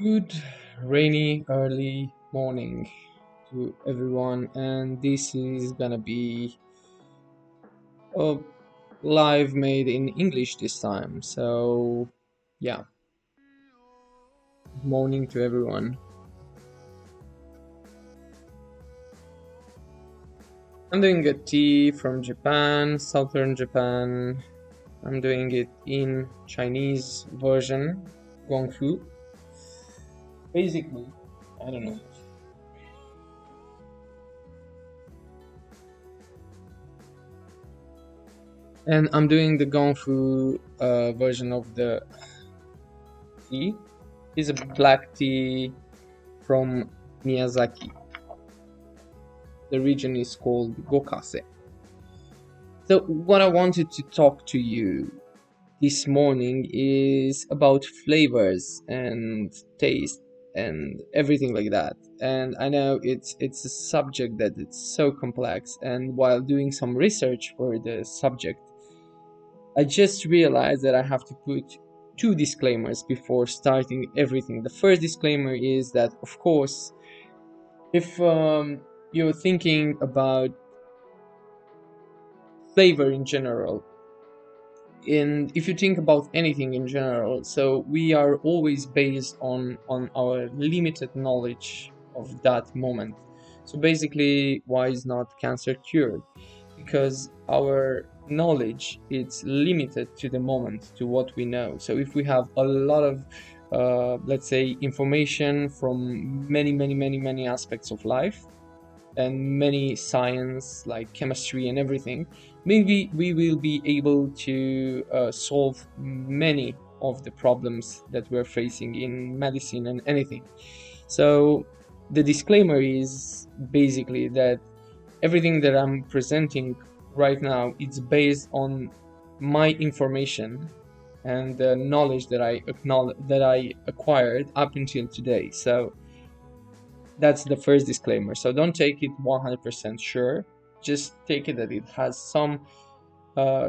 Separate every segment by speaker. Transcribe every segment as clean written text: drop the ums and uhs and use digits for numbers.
Speaker 1: Good rainy early morning to everyone, and this is gonna be a live made in English this time. So, yeah, good morning to everyone. I'm doing a tea from Japan, southern Japan. I'm doing it in Chinese version, Gongfu. Basically, I don't know. And I'm doing the Gongfu version of the tea. It's a black tea from Miyazaki. The region is called Gokase. So, what I wanted to talk to you this morning is about flavors and taste and everything like that. And I know it's a subject that it's so complex. And while doing some research for the subject, I just realized that I have to put two disclaimers before starting everything. The first disclaimer is that, of course, if you're thinking about flavor in general, and if you think about anything in general, so we are always based on our limited knowledge of that moment. So basically, why is not cancer cured? Because our knowledge is limited to the moment, to what we know. So if we have a lot of let's say information from many aspects of life and many science like chemistry and everything, maybe we will be able to solve many of the problems that we're facing in medicine and anything. So the disclaimer is basically that everything that I'm presenting right now is based on my information and the knowledge that I acquired up until today. So that's the first disclaimer. So don't take it 100% sure. Just take it that it has some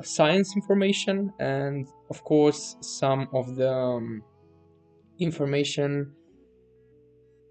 Speaker 1: science information, and of course, some of the information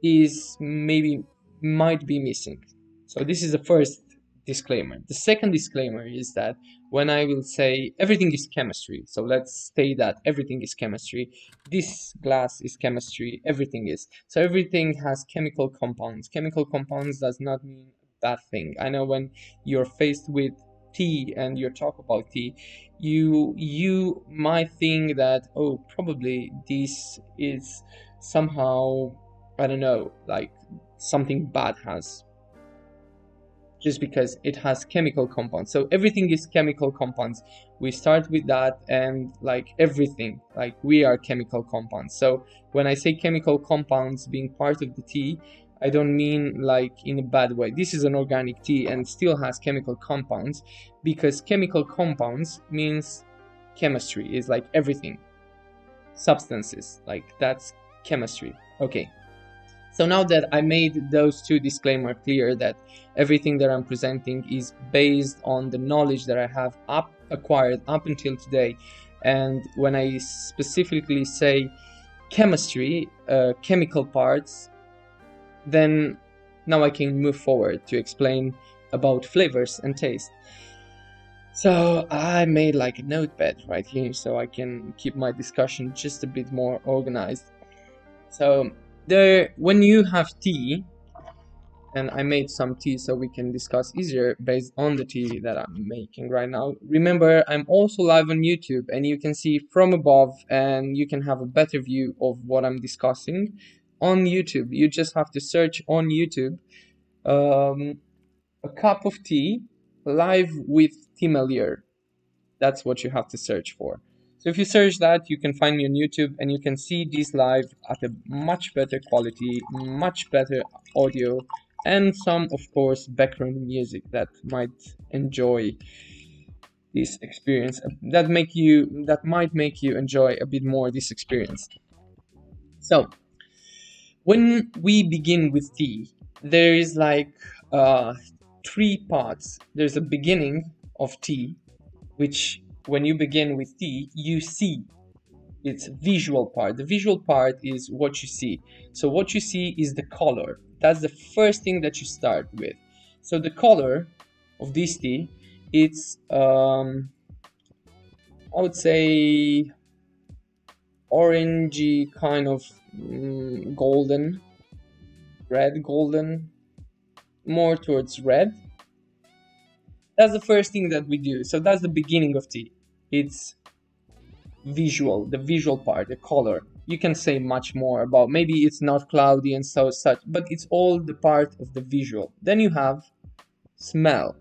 Speaker 1: is maybe might be missing. So this is the first disclaimer. The second disclaimer is that when I will say everything is chemistry, so let's say that everything is chemistry, this glass is chemistry, everything is. So everything has chemical compounds. Chemical compounds does not mean that thing. I know when you're faced with tea and you talk about tea, you might think that, oh, probably this is somehow, I don't know, like something bad has, just because it has chemical compounds. So everything is chemical compounds. We start with that, and like everything, like we are chemical compounds. So when I say chemical compounds being part of the tea, I don't mean like in a bad way. This is an organic tea and still has chemical compounds, because chemical compounds means chemistry is like everything, substances, like that's chemistry. Okay. So now that I made those two disclaimers clear, that everything that I'm presenting is based on the knowledge that I have acquired up until today, and when I specifically say chemistry, chemical parts, then now I can move forward to explain about flavors and taste. So I made like a notepad right here so I can keep my discussion just a bit more organized. So when you have tea, and I made some tea so we can discuss easier based on the tea that I'm making right now. Remember, I'm also live on YouTube, and you can see from above, and you can have a better view of what I'm discussing on YouTube. You just have to search on YouTube, um, a cup of tea live with Teamelier. That's what you have to search for. So if you search that, you can find me on YouTube, and you can see this live at a much better quality, much better audio, and some, of course, background music that might enjoy this experience. That might make you enjoy a bit more this experience. So when we begin with tea, there is like uh, three parts. There's a beginning of tea, which when you begin with tea, you see. It's visual part. The visual part is what you see. So what you see is the color. That's the first thing that you start with. So the color of this tea, it's I would say orangey kind of golden, red golden, more towards red. That's the first thing that we do. So that's the beginning of tea. It's visual, the visual part, the color. You can say much more about, maybe it's not cloudy and so such, but it's all the part of the visual. Then you have smell.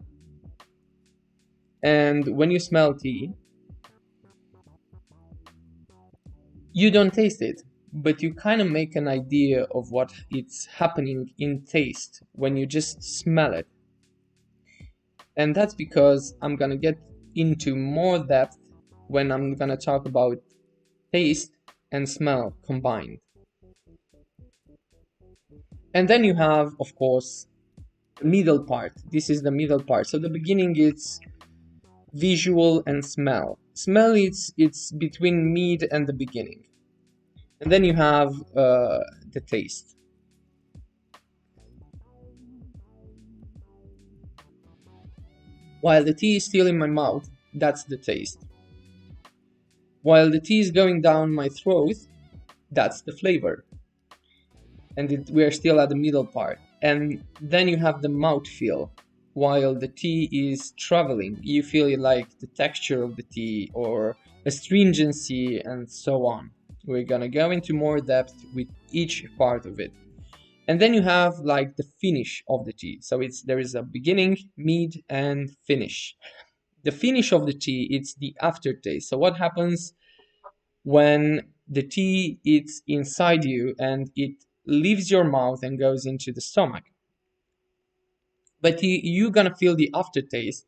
Speaker 1: And when you smell tea, you don't taste it, but you kind of make an idea of what it's happening in taste when you just smell it. And that's because I'm gonna get into more depth when I'm gonna talk about taste and smell combined. And then you have, of course, the middle part. This is the middle part. So the beginning is visual and smell. Smell, it's between mid and the beginning. And then you have the taste. While the tea is still in my mouth, that's the taste. While the tea is going down my throat, that's the flavor. And we are still at the middle part. And then you have the mouth feel. While the tea is traveling, you feel like the texture of the tea or astringency and so on. We're gonna go into more depth with each part of it. And then you have like the finish of the tea. So there is a beginning, mid, and finish. The finish of the tea, it's the aftertaste. So what happens when the tea is inside you and it leaves your mouth and goes into the stomach? But you're gonna feel the aftertaste,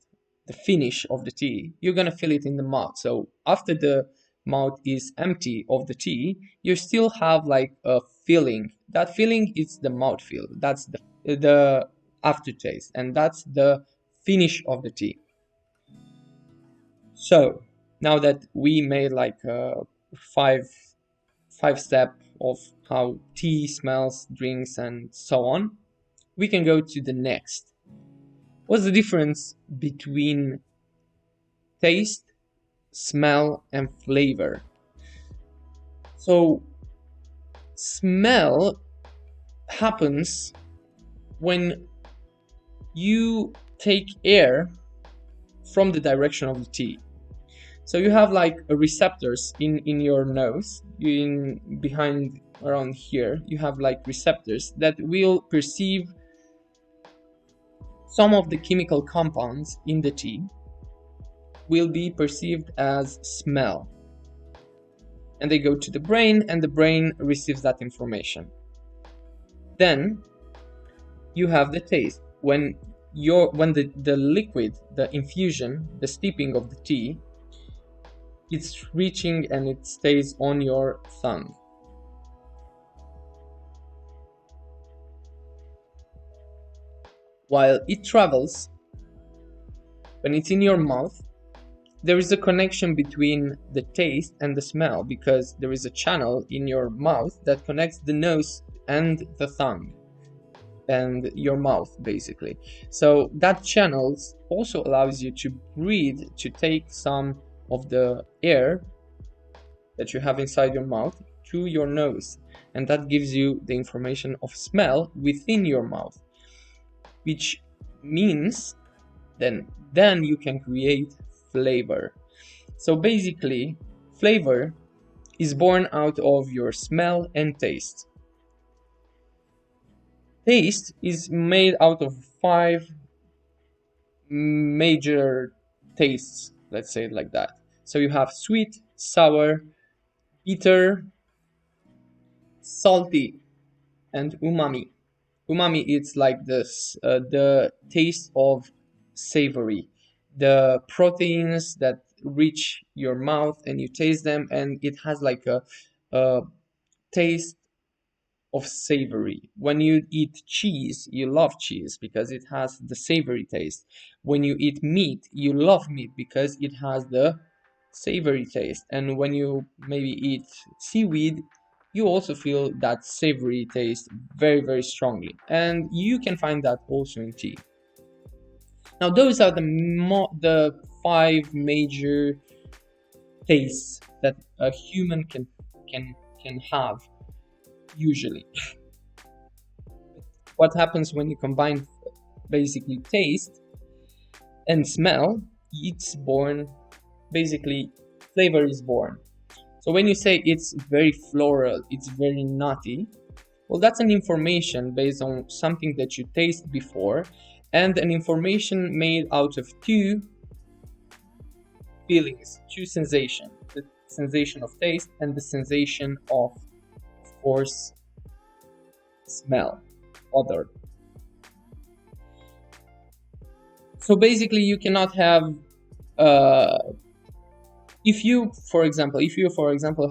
Speaker 1: the finish of the tea. You're gonna feel it in the mouth. So after the mouth is empty of the tea, you still have like a feeling. That feeling is the mouth feel. That's the aftertaste, and that's the finish of the tea. So now that we made like a five five step of how tea smells, drinks, and so on, we can go to the next. What's the difference between taste, smell, and flavor? So, smell happens when you take air from the direction of the tea. So you have like receptors in your nose, behind around here. You have like receptors that will perceive some of the chemical compounds in the tea will be perceived as smell. And they go to the brain, and the brain receives that information. Then you have the taste. When the liquid, the infusion, the steeping of the tea, it's reaching and it stays on your tongue. While it travels, when it's in your mouth, there is a connection between the taste and the smell, because there is a channel in your mouth that connects the nose and the tongue and your mouth, basically. So that channel also allows you to breathe, to take some of the air that you have inside your mouth through your nose, and that gives you the information of smell within your mouth, which means then you can create flavor. So basically, flavor is born out of your smell and taste. Taste is made out of 5 major tastes, let's say it like that. So you have sweet, sour, bitter, salty, and umami. Umami, it's like this, the taste of savory, the proteins that reach your mouth and you taste them, and it has like a taste of savory. When you eat cheese, you love cheese because it has the savory taste. When you eat meat, you love meat because it has the savory taste. And when you maybe eat seaweed, you also feel that savory taste very, very strongly. And you can find that also in tea. Now, those are the five major tastes that a human can have usually. What happens when you combine basically taste and smell? It's born, basically flavor is born. So when you say it's very floral, it's very nutty, well, that's an information based on something that you tasted before, and an information made out of two feelings, two sensations: the sensation of taste and the sensation of course, smell, odor. So basically, you cannot have uh, if you for example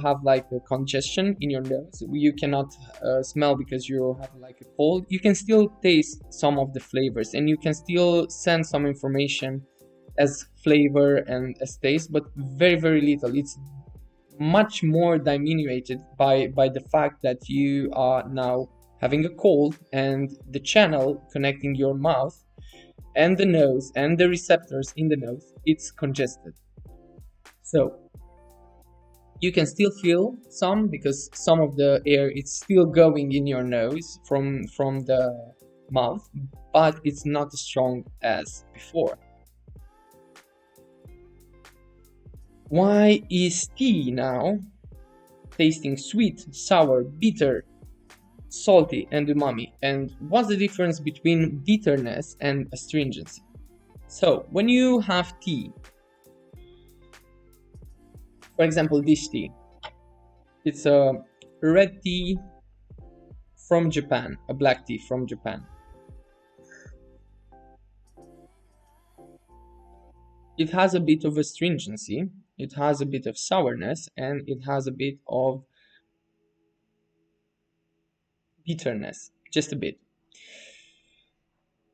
Speaker 1: have like a congestion in your nose, you cannot smell because you have like a cold. You can still taste some of the flavors, and you can still send some information as flavor and as taste, but very, very little. It's much more diminuted by the fact that you are now having a cold, and the channel connecting your mouth and the nose and the receptors in the nose, it's congested. So you can still feel some, because some of the air is still going in your nose from the mouth, but it's not as strong as before. Why is tea now tasting sweet, sour, bitter, salty, and umami? And what's the difference between bitterness and astringency? So when you have tea, for example, this tea, it's a red tea from Japan, a black tea from Japan. It has a bit of astringency, it has a bit of sourness, and it has a bit of bitterness, just a bit.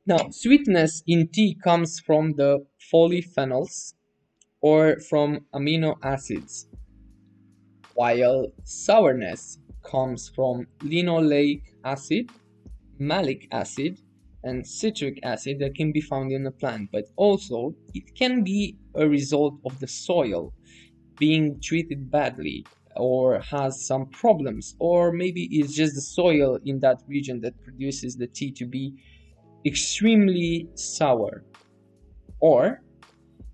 Speaker 1: Now, sweetness in tea comes from the polyphenols or from amino acids, while sourness comes from linoleic acid, malic acid, and citric acid that can be found in a plant, but also it can be a result of the soil being treated badly or has some problems, or maybe it's just the soil in that region that produces the tea to be extremely sour. Or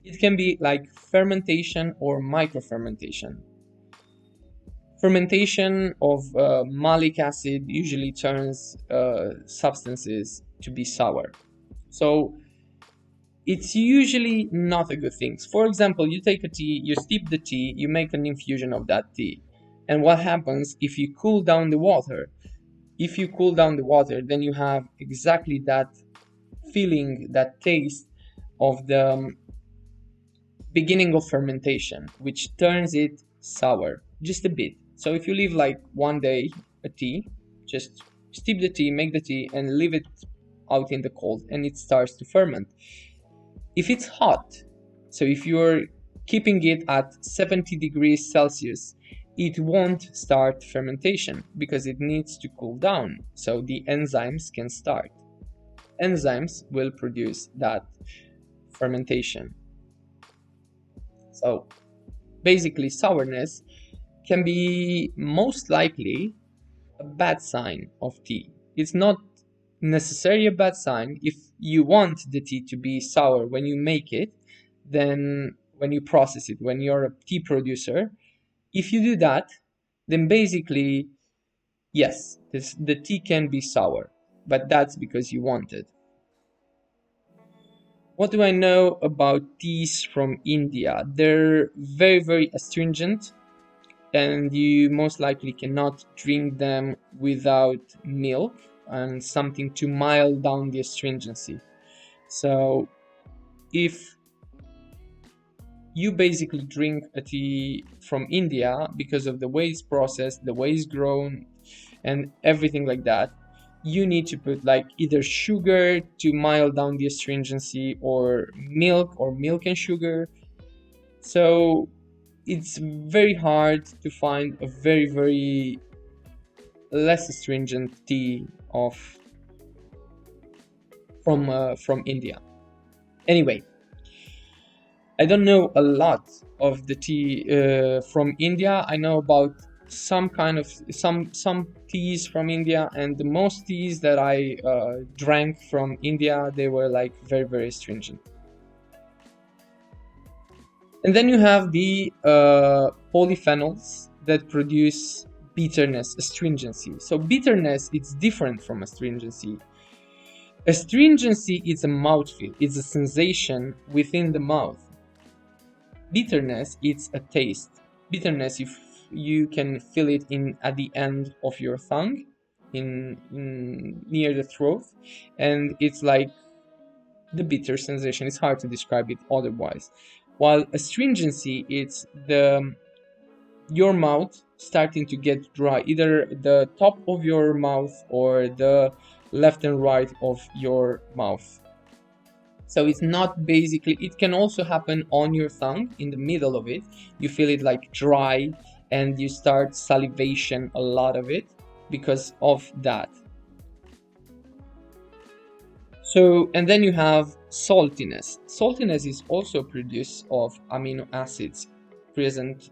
Speaker 1: it can be like fermentation or microfermentation. Fermentation of malic acid usually turns substances to be sour. So it's usually not a good thing. For example, you take a tea, you steep the tea, you make an infusion of that tea. And what happens if you cool down the water? If you cool down the water, then you have exactly that feeling, that taste of the beginning of fermentation, which turns it sour just a bit. So if you leave like one day a tea, just steep the tea, make the tea, and leave it out in the cold, and it starts to ferment. If it's hot, so if you're keeping it at 70 degrees Celsius, it won't start fermentation because it needs to cool down so the enzymes can start. Enzymes will produce that fermentation. So basically, sourness can be most likely a bad sign of tea. It's not necessarily a bad sign. If you want the tea to be sour when you make it, then when you process it, when you're a tea producer, if you do that, then basically, yes, the tea can be sour, but that's because you want it. What do I know about teas from India? They're very, very astringent, and you most likely cannot drink them without milk and something to mild down the astringency. So if you basically drink a tea from India, because of the way it's processed, the way it's grown, and everything like that, you need to put like either sugar to mild down the astringency, or milk and sugar. So it's very hard to find a very, very less astringent tea of from India. Anyway, I don't know a lot of the tea from India. I know about some kind of some teas from India, and the most teas that I drank from India, they were like very, very astringent. And then you have the polyphenols that produce bitterness, astringency. So bitterness, it's different from astringency. Astringency is a mouthfeel, it's a sensation within the mouth. Bitterness, it's a taste. Bitterness, if you can feel it in at the end of your tongue, in near the throat, and it's like the bitter sensation. It's hard to describe it otherwise. While astringency, it's the your mouth starting to get dry, either the top of your mouth or the left and right of your mouth. So it's not basically, it can also happen on your tongue in the middle of it. You feel it like dry and you start salivation a lot of it because of that. So, and then you have saltiness. Saltiness is also produced of amino acids present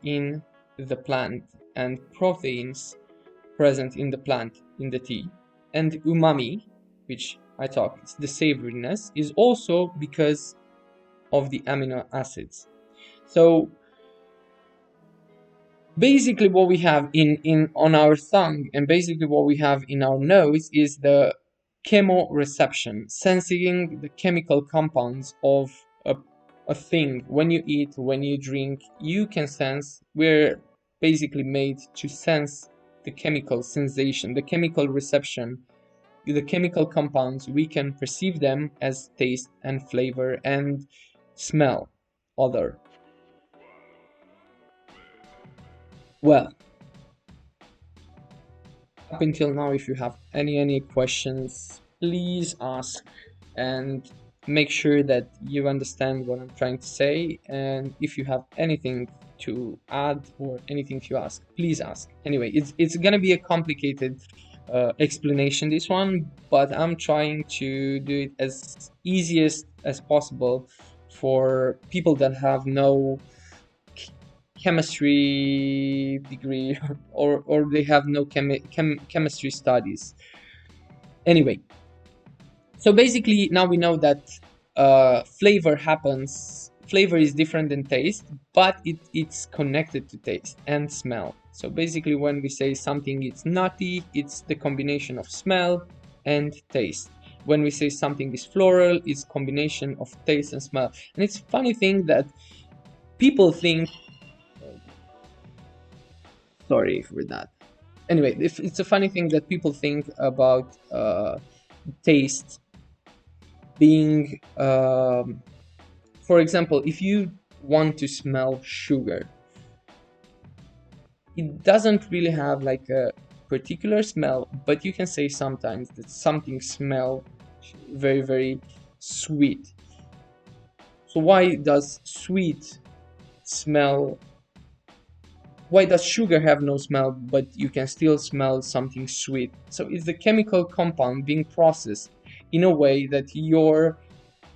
Speaker 1: in the plant and proteins present in the plant in the tea. And umami, which I talked, it's the savoriness, is also because of the amino acids. So basically what we have in on our tongue and basically what we have in our nose is the chemoreception, sensing the chemical compounds of a thing. When you eat, when you drink, you can sense. We're basically made to sense the chemical sensation, the chemical reception, the chemical compounds. We can perceive them as taste and flavor and smell other. Well, up until now, if you have any questions, please ask and make sure that you understand what I'm trying to say. And if you have anything to add or anything to ask, please ask. Anyway, it's gonna be a complicated explanation, this one, but I'm trying to do it as easiest as possible for people that have no chemistry degree or they have no chemistry studies. Anyway, so basically now we know that flavor is different than taste, but it's connected to taste and smell. So basically when we say something is nutty, it's the combination of smell and taste. When we say something is floral, it's combination of taste and smell. And it's a funny thing that people think, sorry for that. Anyway, it's a funny thing that people think about taste being, for example, if you want to smell sugar, it doesn't really have like a particular smell, but you can say sometimes that something smells very, very sweet. So why does sweet smell? Why does sugar have no smell, but you can still smell something sweet? So it's the chemical compound being processed in a way that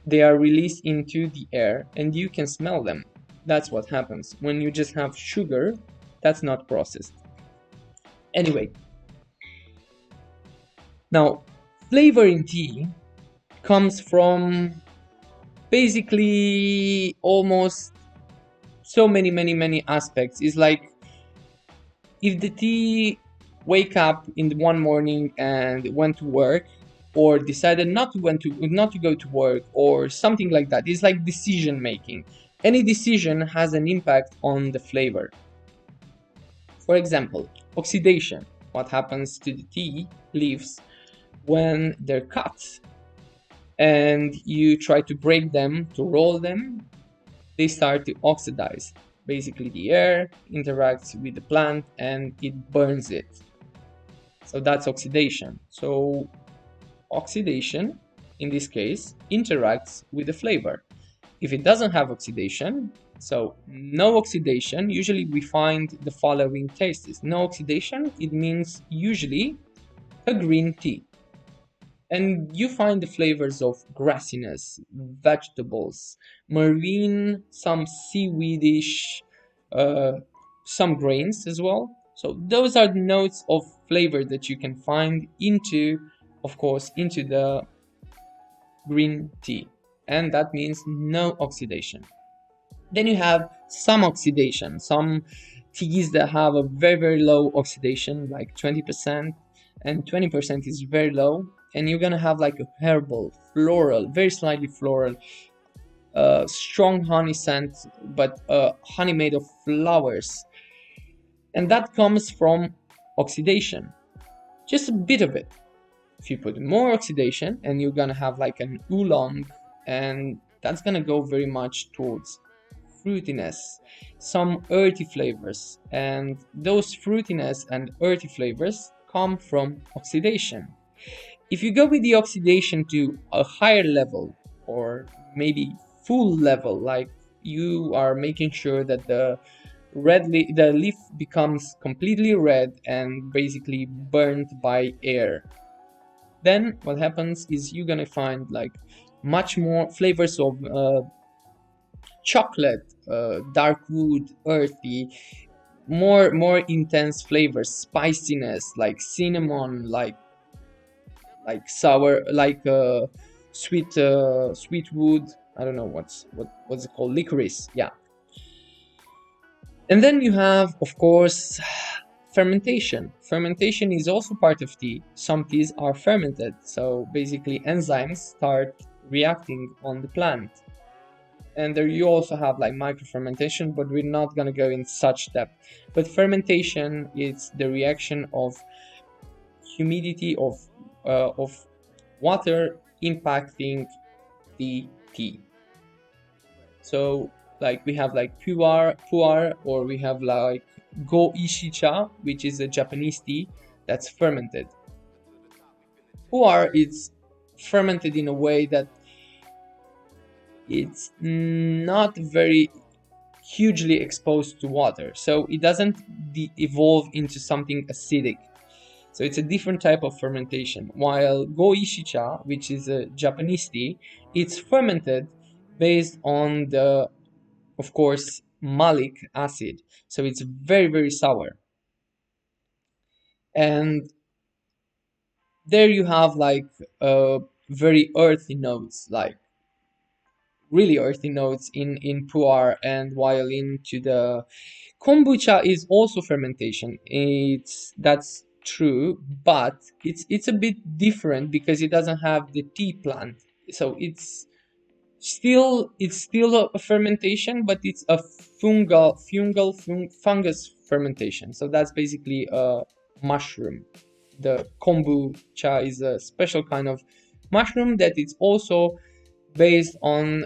Speaker 1: they are released into the air and you can smell them. That's what happens. When you just have sugar, that's not processed. Anyway, now flavor in tea comes from basically almost so many aspects. It's like if the tea wake up in the one morning and went to work, or decided not to go to work, or something like that. It's like decision making. Any decision has an impact on the flavor. For example, oxidation. What happens to the tea leaves when they're cut and you try to break them, to roll them, they start to oxidize. Basically, the air interacts with the plant and it burns it. So that's oxidation. So oxidation, in this case, interacts with the flavor. If it doesn't have oxidation, so no oxidation, usually we find the following tastes. No oxidation, it means usually a green tea. And you find the flavors of grassiness, vegetables, marine, some seaweedish, uh, some grains as well. So those are the notes of flavor that you can find into, of course, into the green tea. And that means no oxidation. Then you have some oxidation, some teas that have a very, very low oxidation, like 20%, and 20% is very low. And you're gonna have like a herbal, floral, very slightly floral, strong honey scent, but honey made of flowers. And that comes from oxidation, just a bit of it. If you put more oxidation, and you're gonna have like an oolong, and that's gonna go very much towards fruitiness, some earthy flavors, and those fruitiness and earthy flavors come from oxidation. If you go with the oxidation to a higher level, or maybe full level, like you are making sure that the leaf becomes completely red and basically burnt by air, then what happens is you're gonna find like much more flavors of chocolate, dark wood, earthy, more intense flavors, spiciness, like cinnamon, like sour, like sweet wood. I don't know what's it called, licorice. Yeah. And then you have, of course, fermentation. Fermentation is also part of tea. Some teas are fermented, so basically enzymes start reacting on the plant. And there you also have like microfermentation, but we're not going to go in such depth. But fermentation is the reaction of humidity of water impacting the tea. So like we have like pu'er, or we have like go ishicha, which is a Japanese tea that's fermented. Pu'er is fermented in a way that it's not very hugely exposed to water, so it doesn't evolve into something acidic. So it's a different type of fermentation. While go ishicha, which is a Japanese tea, it's fermented based on the, of course, malic acid. So it's very, very sour. And there you have like very earthy notes, like really earthy notes in pu'er, and while into the kombucha is also fermentation. That's true, but it's a bit different because it doesn't have the tea plant. So it's still a fermentation, but it's a fungus fermentation. So that's basically a mushroom. The kombucha is a special kind of mushroom that it's also based on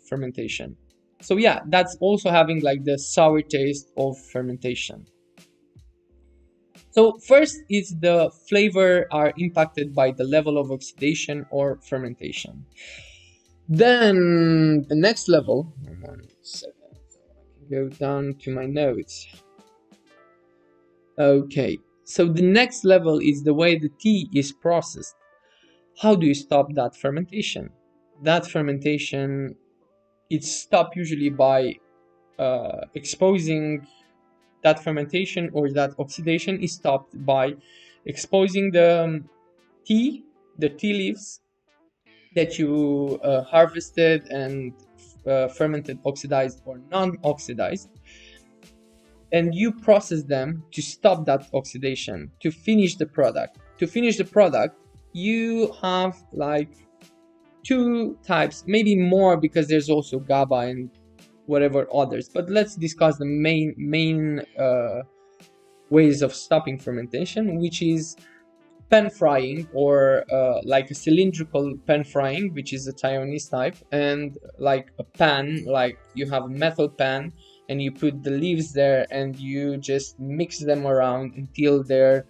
Speaker 1: fermentation. So yeah, that's also having like the sour taste of fermentation. So first is the flavor are impacted by the level of oxidation or fermentation. Then the next level, 1 second, I can go down to my notes. Okay, so the next level is the way the tea is processed. How do you stop that fermentation? That fermentation, it's stopped usually by exposing that fermentation, or that oxidation is stopped by exposing tea, the tea leaves that you harvested and fermented, oxidized or non-oxidized, and you process them to stop that oxidation, to finish the product. To finish the product, you have like two types, maybe more, because there's also GABA and whatever others. But let's discuss the main ways of stopping fermentation, which is pan frying, or like a cylindrical pan frying, which is a Taiwanese type, and like a pan, like you have a metal pan and you put the leaves there and you just mix them around until they're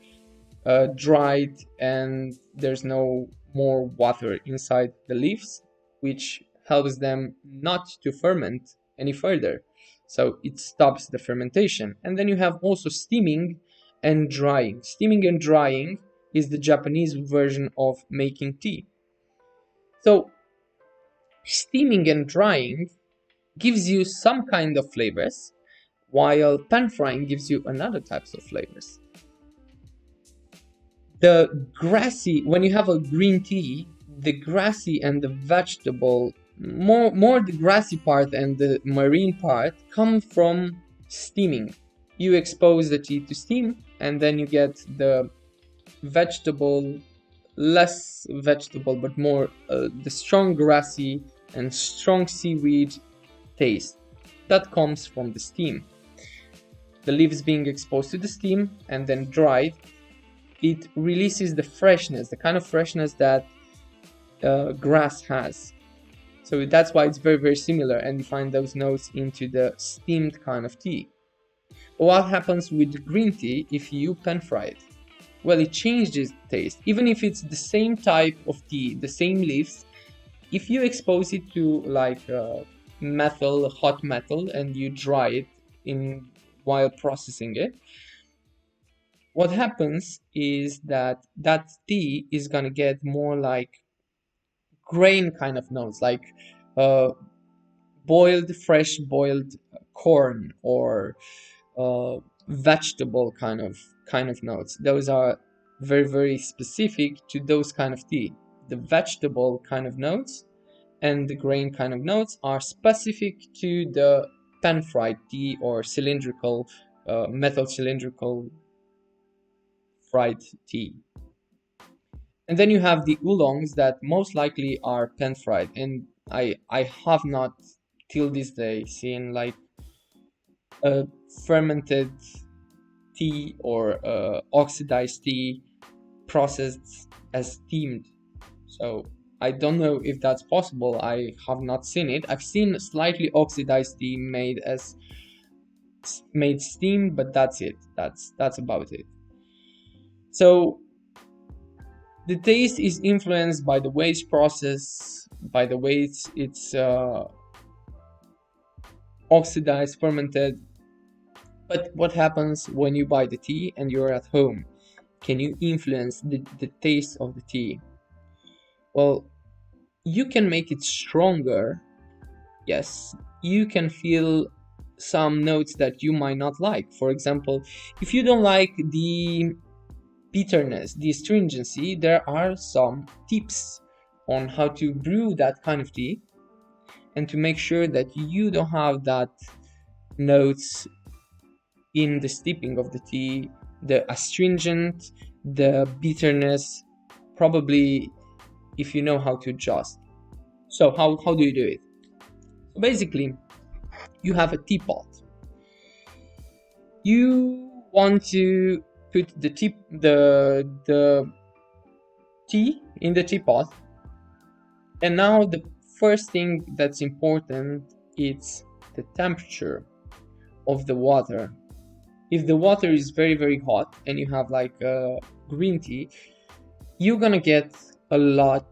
Speaker 1: dried and there's no more water inside the leaves, which helps them not to ferment any further. So it stops the fermentation. And then you have also steaming and drying. Steaming and drying is the Japanese version of making tea. So steaming and drying gives you some kind of flavors, while pan frying gives you another types of flavors. The grassy, when you have a green tea, the grassy and the vegetable, more the grassy part and the marine part come from steaming. You expose the tea to steam and then you get the vegetable, less vegetable but more the strong grassy and strong seaweed taste that comes from the steam. The leaves being exposed to the steam and then dried, it releases the freshness, the kind of freshness that grass has. So that's why it's very, very similar, and you find those notes into the steamed kind of tea. But what happens with green tea if you pan fry it? Well, it changes the taste. Even if it's the same type of tea, the same leaves, if you expose it to like metal, hot metal, and you dry it in while processing it, what happens is that that tea is gonna get more like grain kind of notes, like uh, fresh boiled corn or vegetable kind of notes. Those are very, very specific to those kind of tea. The vegetable kind of notes and the grain kind of notes are specific to the pan fried tea or cylindrical metal cylindrical fried tea. And then you have the oolongs that most likely are pan fried, and I have not till this day seen like a fermented tea or oxidized tea processed as steamed. So I don't know if that's possible. I have not seen it. I've seen slightly oxidized tea made steamed, but that's it. That's about it. So the taste is influenced by the way it's processed, by the way it's oxidized, fermented. But what happens when you buy the tea and you're at home? Can you influence the taste of the tea? Well, you can make it stronger. Yes, you can feel some notes that you might not like. For example, if you don't like the bitterness, the astringency, there are some tips on how to brew that kind of tea and to make sure that you don't have that notes in the steeping of the tea, the astringent, the bitterness, probably if you know how to adjust. So how do you do it? So basically, you have a teapot. You want to put the tea in the teapot, and now the first thing that's important is the temperature of the water. If the water is very, very hot and you have like a green tea, you're gonna get a lot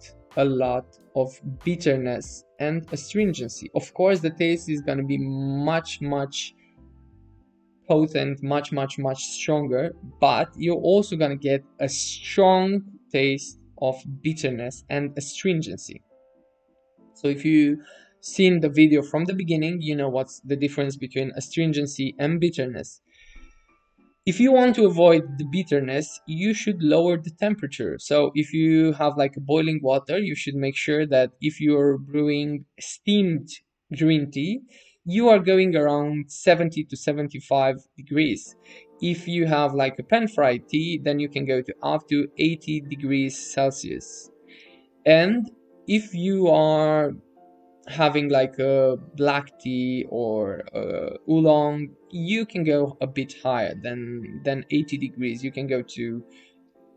Speaker 1: of bitterness and astringency. Of course, the taste is gonna be much potent, much stronger, but you're also gonna get a strong taste of bitterness and astringency. So if you seen the video from the beginning, you know what's the difference between astringency and bitterness. If you want to avoid the bitterness, you should lower the temperature. So if you have like boiling water, you should make sure that if you're brewing steamed green tea, you are going around 70 to 75 degrees. If you have like a pan fried tea, then you can go to up to 80 degrees Celsius. And if you are having like a black tea or oolong, you can go a bit higher than 80 degrees. You can go to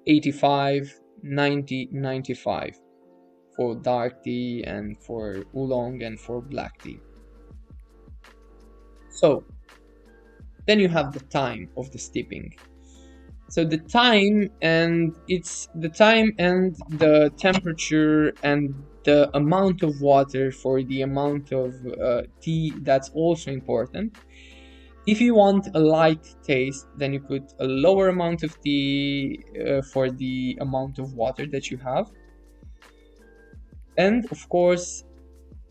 Speaker 1: 85, 90, 95 for dark tea and for oolong and for black tea. So then you have the time of the steeping. So the time and the temperature and the amount of water for the amount of tea, that's also important. If you want a light taste, then you put a lower amount of tea for the amount of water that you have. And of course,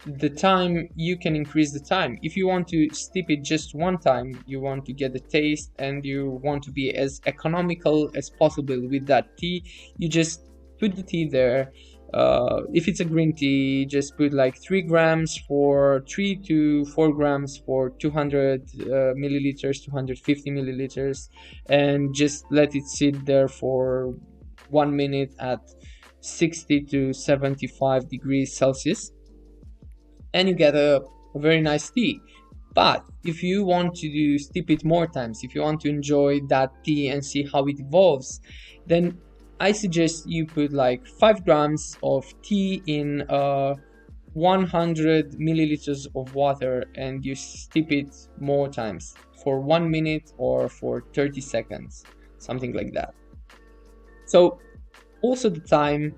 Speaker 1: the time, you can increase the time. If you want to steep it just one time, you want to get the taste and you want to be as economical as possible with that tea, you just put the tea there. If it's a green tea, just put like 3 grams for 3 to 4 grams for 200 milliliters, 250 milliliters, and just let it sit there for 1 minute at 60 to 75 degrees Celsius, and you get a very nice tea. But if you want to steep it more times, if you want to enjoy that tea and see how it evolves, then I suggest you put like 5 grams of tea in 100 milliliters of water, and you steep it more times for 1 minute or for 30 seconds, something like that. So also the time,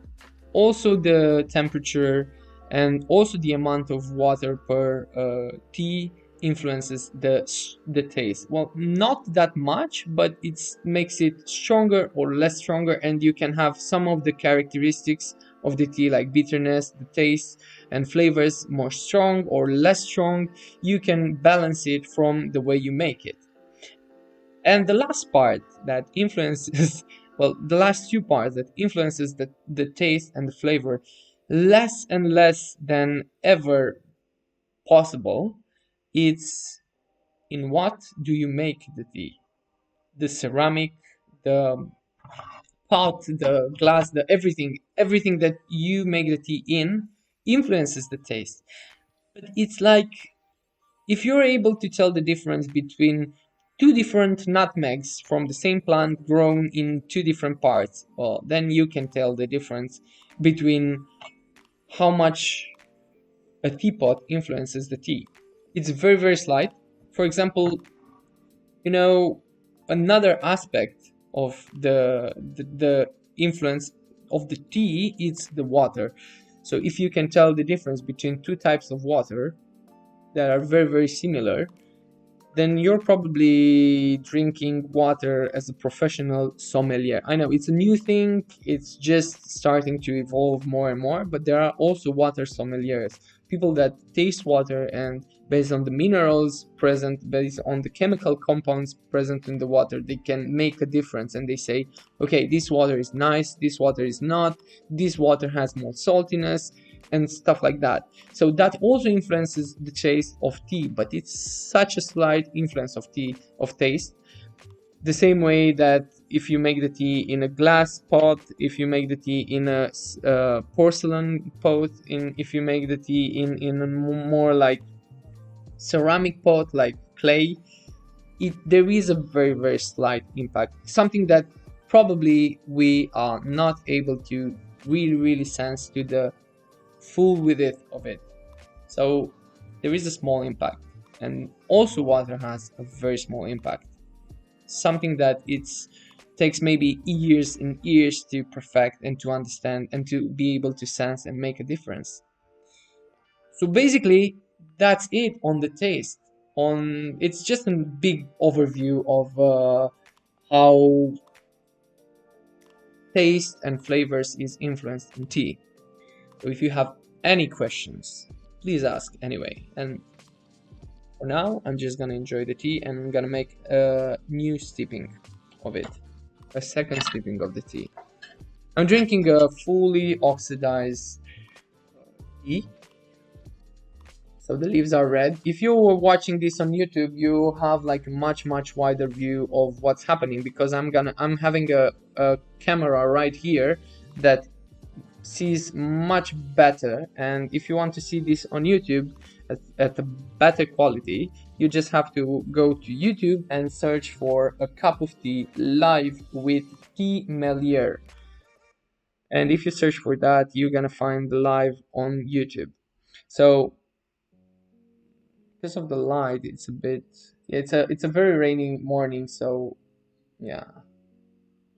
Speaker 1: also the temperature, and also the amount of water per tea influences the taste. Well, not that much, but it makes it stronger or less stronger, and you can have some of the characteristics of the tea, like bitterness, the taste and flavors, more strong or less strong. You can balance it from the way you make it. And the last part that influences, well, the last two parts that influences the taste and the flavor less and less than ever possible, it's in what do you make the tea. The ceramic, the pot, the glass, the everything that you make the tea in influences the taste. But it's like, if you're able to tell the difference between two different nutmegs from the same plant grown in two different parts, well, then you can tell the difference between how much a teapot influences the tea. It's very, very slight. For example, another aspect of the influence of the tea is the water. So if you can tell the difference between two types of water that are very, very similar, then you're probably drinking water as a professional sommelier. I know it's a new thing, it's just starting to evolve more and more, but there are also water sommeliers, people that taste water and based on the minerals present, based on the chemical compounds present in the water, they can make a difference, and they say, okay, this water is nice, this water is not, this water has more saltiness, and stuff like that. So that also influences the taste of tea, but it's such a slight influence of tea, of taste. The same way that if you make the tea in a glass pot, if you make the tea in a porcelain pot, if you make the tea in a more like ceramic pot, like clay, there is a very, very slight impact. Something that probably we are not able to really sense to the full width of it. So there is a small impact, and also water has a very small impact. Something that it's takes maybe years and years to perfect and to understand and to be able to sense and make a difference. So basically, that's it on the taste. On It's just a big overview of how taste and flavors is influenced in tea. So if you have any questions, please ask anyway. And for now, I'm just gonna enjoy the tea and I'm gonna make a new steeping of it, a second steeping of the tea. I'm drinking a fully oxidized tea. So the leaves are red. If you're watching this on YouTube, you have like a much wider view of what's happening, because I'm having a camera right here that sees much better, and if you want to see this on YouTube at a better quality, you just have to go to YouTube and search for a cup of tea live with Teamelier. And if you search for that, you're gonna find the live on YouTube. So because of the light, it's a bit, it's a very rainy morning, so yeah,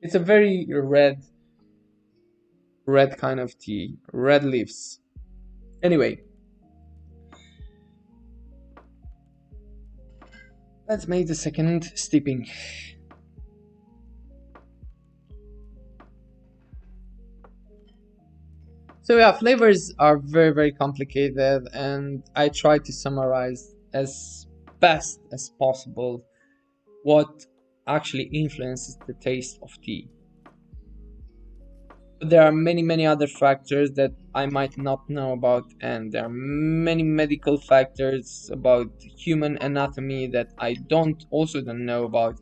Speaker 1: it's a very red kind of tea, red leaves. Anyway, let's make the second steeping. So yeah, flavors are very, very complicated, and I try to summarize as best as possible what actually influences the taste of tea. There are many, many other factors that I might not know about, and there are many medical factors about human anatomy that I don't know about,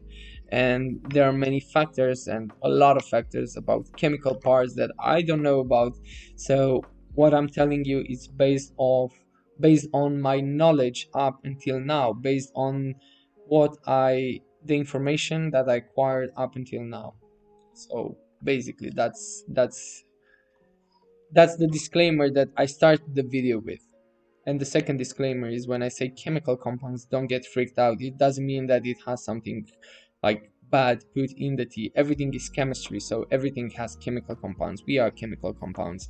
Speaker 1: and there are many factors and a lot of factors about chemical parts that I don't know about. So what I'm telling you is based on my knowledge up until now, based on the information that I acquired up until now. So basically that's the disclaimer that I started the video with. And the second disclaimer is, when I say chemical compounds, don't get freaked out. It doesn't mean that it has something like bad put in the tea. Everything is chemistry, so everything has chemical compounds. We are chemical compounds.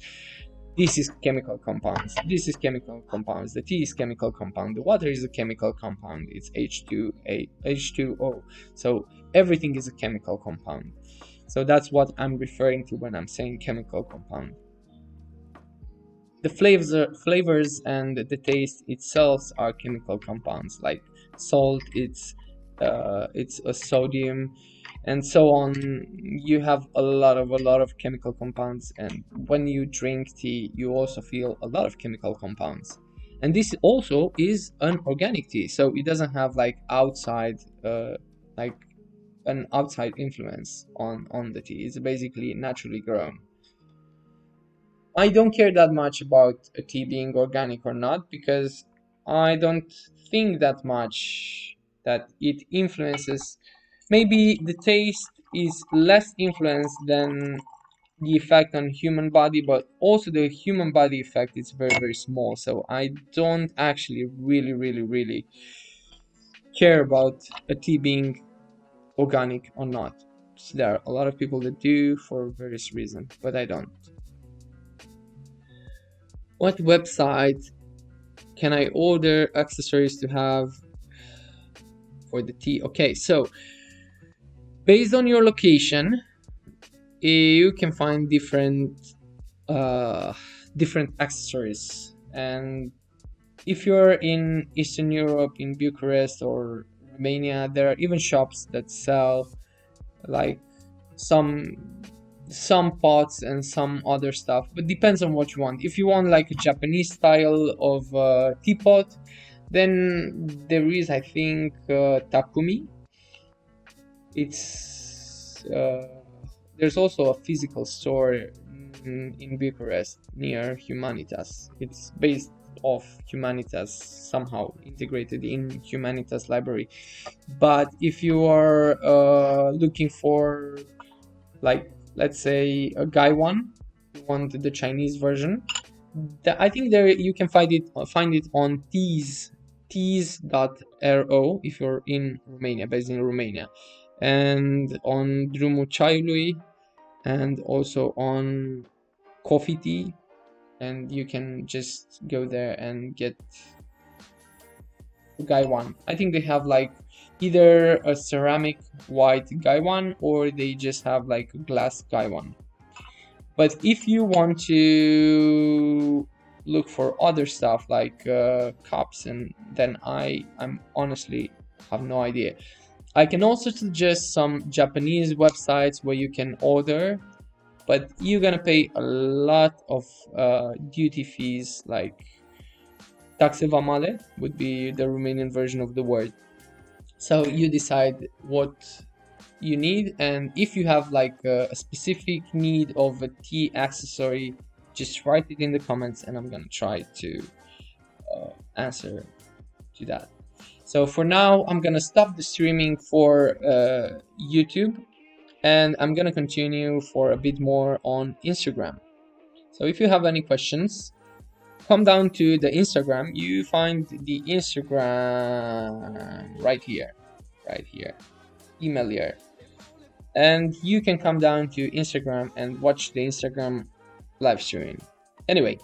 Speaker 1: This is chemical compounds. This is chemical compounds. The tea is chemical compound. The water is a chemical compound. It's H2O. So everything is a chemical compound. So that's what I'm referring to when I'm saying chemical compound. The flavors and the taste itself are chemical compounds, like salt, it's a sodium, and so on. You have a lot of chemical compounds, and when you drink tea, you also feel a lot of chemical compounds. And this also is an organic tea, so it doesn't have like an outside influence on the tea. It's basically naturally grown. I don't care that much about a tea being organic or not, because I don't think that much that it influences. Maybe the taste is less influenced than the effect on human body, but also the human body effect is very, very small. So I don't actually really care about a tea being organic or not. So there are a lot of people that do for various reasons, but I don't. What website can I order accessories to have for the tea? Okay, so based on your location, you can find uh, different accessories. And if you're in Eastern Europe, in Bucharest or Romania, there are even shops that sell like some some pots and some other stuff, but depends on what you want. If you want like a Japanese style of teapot, then there is, I think, Takumi. It's there's also a physical store in Bucharest near Humanitas. It's based off Humanitas, somehow integrated in Humanitas library. But if you are looking for, like, let's say a guy one, you want the Chinese version, I think there you can find it on teas.ro if you're in Romania, based in Romania, and on Drumul Ceaiului, and also on Coffee Tea, and you can just go there and get guy one. I think they have like either a ceramic white guy one, or they just have like a glass guy one. But if you want to look for other stuff like cups, and then I'm honestly have no idea. I can also suggest some Japanese websites where you can order, but you're gonna pay a lot of duty fees, like taxe vamale would be the Romanian version of the word. So you decide what you need, and if you have like a specific need of a tea accessory, just write it in the comments and I'm gonna try to answer to that. So for now, I'm gonna stop the streaming for YouTube, and I'm gonna continue for a bit more on Instagram. So if you have any questions, come down to the Instagram. You find the Instagram right here, Teamelier. And you can come down to Instagram and watch the Instagram live streaming. Anyway,